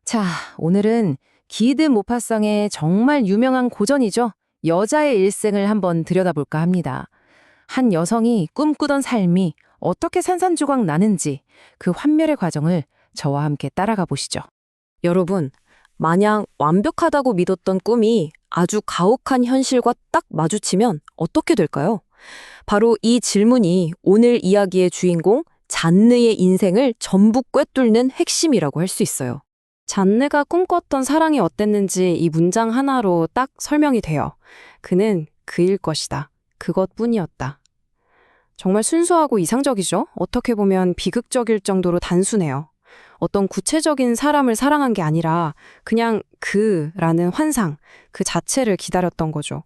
자, 오늘은 기드 모파상의 정말 유명한 고전이죠. 여자의 일생을 한번 들여다볼까 합니다. 한 여성이 꿈꾸던 삶이 어떻게 산산조각 나는지 그 환멸의 과정을 저와 함께 따라가 보시죠. 여러분, 마냥 완벽하다고 믿었던 꿈이 아주 가혹한 현실과 딱 마주치면 어떻게 될까요? 바로 이 질문이 오늘 이야기의 주인공 잔느의 인생을 전부 꿰뚫는 핵심이라고 할 수 있어요. 잔느가 꿈꿨던 사랑이 어땠는지 이 문장 하나로 딱 설명이 돼요. 그는 그일 것이다. 그것뿐이었다. 정말 순수하고 이상적이죠? 어떻게 보면 비극적일 정도로 단순해요. 어떤 구체적인 사람을 사랑한 게 아니라 그냥 그라는 환상, 그 자체를 기다렸던 거죠.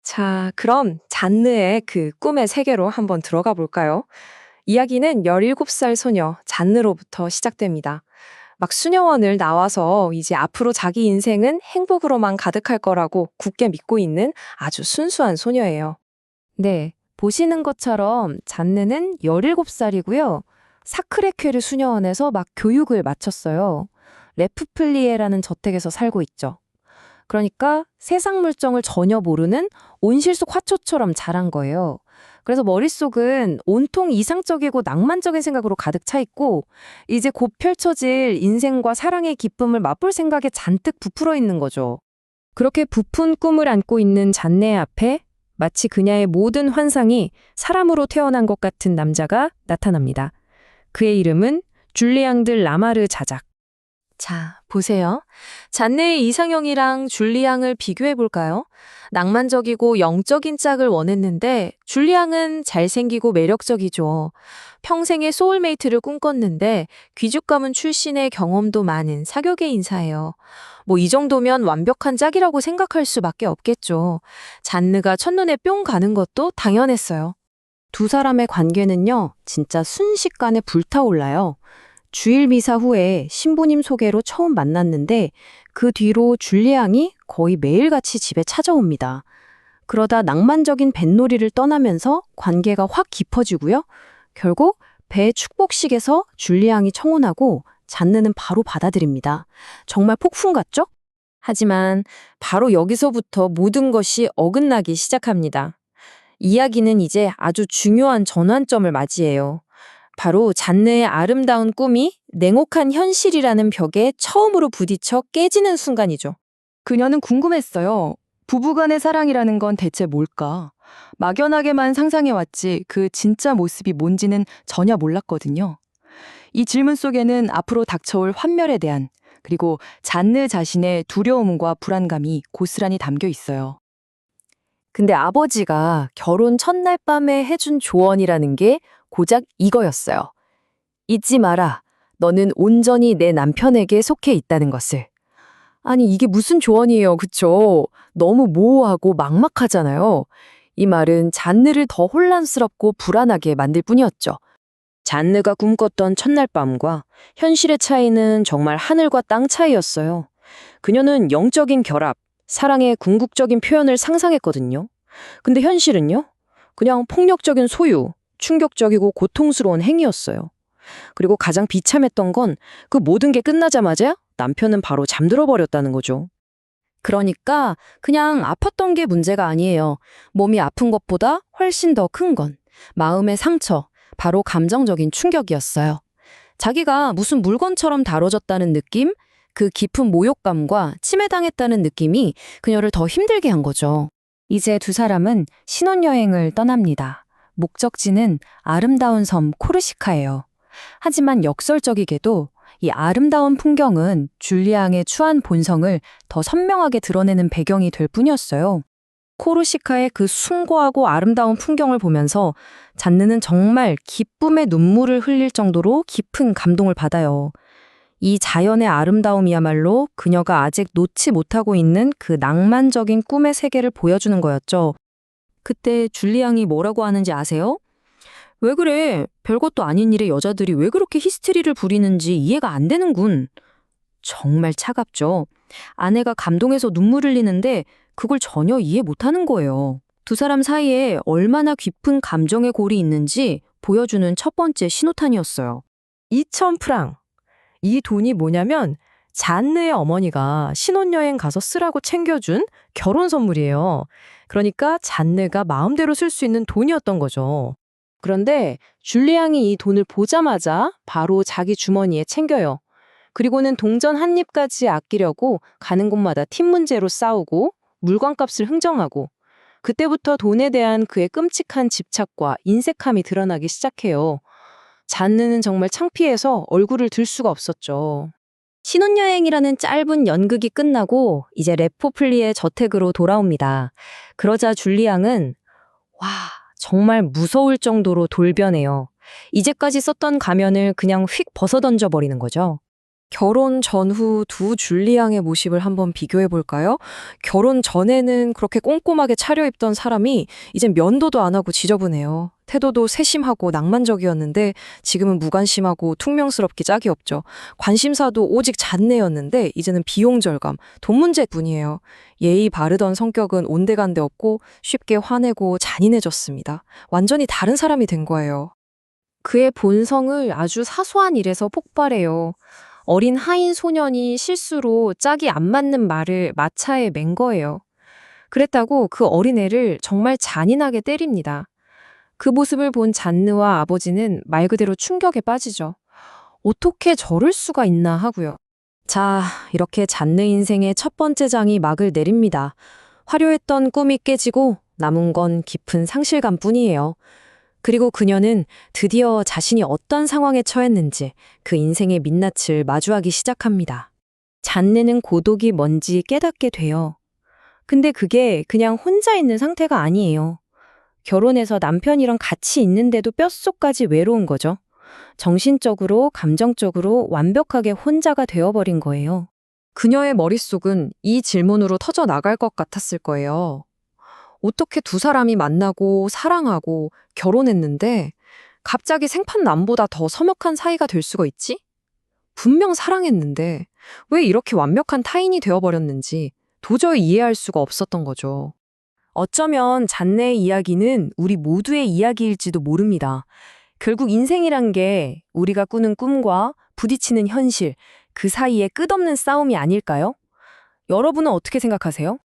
자, 그럼 잔느의 그 꿈의 세계로 한번 들어가 볼까요? 이야기는 17살 소녀 잔느로부터 시작됩니다. 막 수녀원을 나와서 이제 앞으로 자기 인생은 행복으로만 가득할 거라고 굳게 믿고 있는 아주 순수한 소녀예요. 네, 보시는 것처럼 잔느는 17살이고요. 사크레퀘르 수녀원에서 막 교육을 마쳤어요. 레프플리에라는 저택에서 살고 있죠. 그러니까 세상 물정을 전혀 모르는 온실 속 화초처럼 자란 거예요. 그래서 머릿속은 온통 이상적이고 낭만적인 생각으로 가득 차 있고 이제 곧 펼쳐질 인생과 사랑의 기쁨을 맛볼 생각에 잔뜩 부풀어 있는 거죠. 그렇게 부푼 꿈을 안고 있는 잔네 앞에 마치 그녀의 모든 환상이 사람으로 태어난 것 같은 남자가 나타납니다. 그의 이름은 줄리앙 드 라마르 자작. 자, 보세요. 잔네의 이상형이랑 줄리앙을 비교해 볼까요? 낭만적이고 영적인 짝을 원했는데 줄리앙은 잘생기고 매력적이죠. 평생의 소울메이트를 꿈꿨는데 귀족 가문 출신의 경험도 많은 사교계 인사예요. 뭐 이 정도면 완벽한 짝이라고 생각할 수밖에 없겠죠. 잔느가 첫눈에 뿅 가는 것도 당연했어요. 두 사람의 관계는요, 진짜 순식간에 불타올라요. 주일 미사 후에 신부님 소개로 처음 만났는데 그 뒤로 줄리앙이 거의 매일같이 집에 찾아옵니다. 그러다 낭만적인 뱃놀이를 떠나면서 관계가 확 깊어지고요. 결국 배 축복식에서 줄리앙이 청혼하고 잔느는 바로 받아들입니다. 정말 폭풍 같죠? 하지만 바로 여기서부터 모든 것이 어긋나기 시작합니다. 이야기는 이제 아주 중요한 전환점을 맞이해요. 바로 잔느의 아름다운 꿈이 냉혹한 현실이라는 벽에 처음으로 부딪혀 깨지는 순간이죠. 그녀는 궁금했어요. 부부간의 사랑이라는 건 대체 뭘까? 막연하게만 상상해왔지 그 진짜 모습이 뭔지는 전혀 몰랐거든요. 이 질문 속에는 앞으로 닥쳐올 환멸에 대한 그리고 잔느 자신의 두려움과 불안감이 고스란히 담겨 있어요. 근데 아버지가 결혼 첫날 밤에 해준 조언이라는 게 고작 이거였어요. 잊지 마라. 너는 온전히 내 남편에게 속해 있다는 것을. 아니, 이게 무슨 조언이에요, 그쵸? 너무 모호하고 막막하잖아요. 이 말은 잔느를 더 혼란스럽고 불안하게 만들 뿐이었죠. 잔느가 꿈꿨던 첫날 밤과 현실의 차이는 정말 하늘과 땅 차이였어요. 그녀는 영적인 결합, 사랑의 궁극적인 표현을 상상했거든요. 근데 현실은요? 그냥 폭력적인 소유, 충격적이고 고통스러운 행위였어요. 그리고 가장 비참했던 건 그 모든 게 끝나자마자 남편은 바로 잠들어 버렸다는 거죠. 그러니까 그냥 아팠던 게 문제가 아니에요. 몸이 아픈 것보다 훨씬 더 큰 건 마음의 상처, 바로 감정적인 충격이었어요. 자기가 무슨 물건처럼 다뤄졌다는 느낌, 그 깊은 모욕감과 침해당했다는 느낌이 그녀를 더 힘들게 한 거죠. 이제 두 사람은 신혼여행을 떠납니다. 목적지는 아름다운 섬 코르시카예요. 하지만 역설적이게도 이 아름다운 풍경은 줄리앙의 추한 본성을 더 선명하게 드러내는 배경이 될 뿐이었어요. 코르시카의 그 숭고하고 아름다운 풍경을 보면서 잔느는 정말 기쁨의 눈물을 흘릴 정도로 깊은 감동을 받아요. 이 자연의 아름다움이야말로 그녀가 아직 놓지 못하고 있는 그 낭만적인 꿈의 세계를 보여주는 거였죠. 그때 줄리앙이 뭐라고 하는지 아세요? 왜 그래? 별것도 아닌 일에 여자들이 왜 그렇게 히스테리를 부리는지 이해가 안 되는군. 정말 차갑죠. 아내가 감동해서 눈물 흘리는데 그걸 전혀 이해 못하는 거예요. 두 사람 사이에 얼마나 깊은 감정의 골이 있는지 보여주는 첫 번째 신호탄이었어요. 2,000프랑. 이 돈이 뭐냐면 잔느의 어머니가 신혼여행 가서 쓰라고 챙겨준 결혼 선물이에요. 그러니까 잔느가 마음대로 쓸 수 있는 돈이었던 거죠. 그런데 줄리앙이 이 돈을 보자마자 바로 자기 주머니에 챙겨요. 그리고는 동전 한 입까지 아끼려고 가는 곳마다 팀 문제로 싸우고 물건값을 흥정하고 그때부터 돈에 대한 그의 끔찍한 집착과 인색함이 드러나기 시작해요. 잔느는 정말 창피해서 얼굴을 들 수가 없었죠. 신혼여행이라는 짧은 연극이 끝나고 이제 레포플리의 저택으로 돌아옵니다. 그러자 줄리앙은 와, 정말 무서울 정도로 돌변해요. 이제까지 썼던 가면을 그냥 휙 벗어던져 버리는 거죠. 결혼 전후 두 줄리앙의 모습을 한번 비교해 볼까요? 결혼 전에는 그렇게 꼼꼼하게 차려입던 사람이 이젠 면도도 안 하고 지저분해요. 태도도 세심하고 낭만적이었는데 지금은 무관심하고 퉁명스럽기 짝이 없죠. 관심사도 오직 잔내였는데 이제는 비용 절감, 돈 문제뿐이에요. 예의 바르던 성격은 온데간데 없고 쉽게 화내고 잔인해졌습니다. 완전히 다른 사람이 된 거예요. 그의 본성을 아주 사소한 일에서 폭발해요. 어린 하인 소년이 실수로 짝이 안 맞는 말을 마차에 맨 거예요. 그랬다고 그 어린애를 정말 잔인하게 때립니다. 그 모습을 본 잔느와 아버지는 말 그대로 충격에 빠지죠. 어떻게 저럴 수가 있나 하고요. 자, 이렇게 잔느 인생의 첫 번째 장이 막을 내립니다. 화려했던 꿈이 깨지고 남은 건 깊은 상실감뿐이에요. 그리고 그녀는 드디어 자신이 어떤 상황에 처했는지 그 인생의 민낯을 마주하기 시작합니다. 잔느는 고독이 뭔지 깨닫게 돼요. 근데 그게 그냥 혼자 있는 상태가 아니에요. 결혼해서 남편이랑 같이 있는데도 뼛속까지 외로운 거죠. 정신적으로, 감정적으로 완벽하게 혼자가 되어버린 거예요. 그녀의 머릿속은 이 질문으로 터져 나갈 것 같았을 거예요. 어떻게 두 사람이 만나고 사랑하고 결혼했는데 갑자기 생판남보다 더 서먹한 사이가 될 수가 있지? 분명 사랑했는데 왜 이렇게 완벽한 타인이 되어버렸는지 도저히 이해할 수가 없었던 거죠. 어쩌면 잔네의 이야기는 우리 모두의 이야기일지도 모릅니다. 결국 인생이란 게 우리가 꾸는 꿈과 부딪히는 현실, 그 사이에 끝없는 싸움이 아닐까요? 여러분은 어떻게 생각하세요?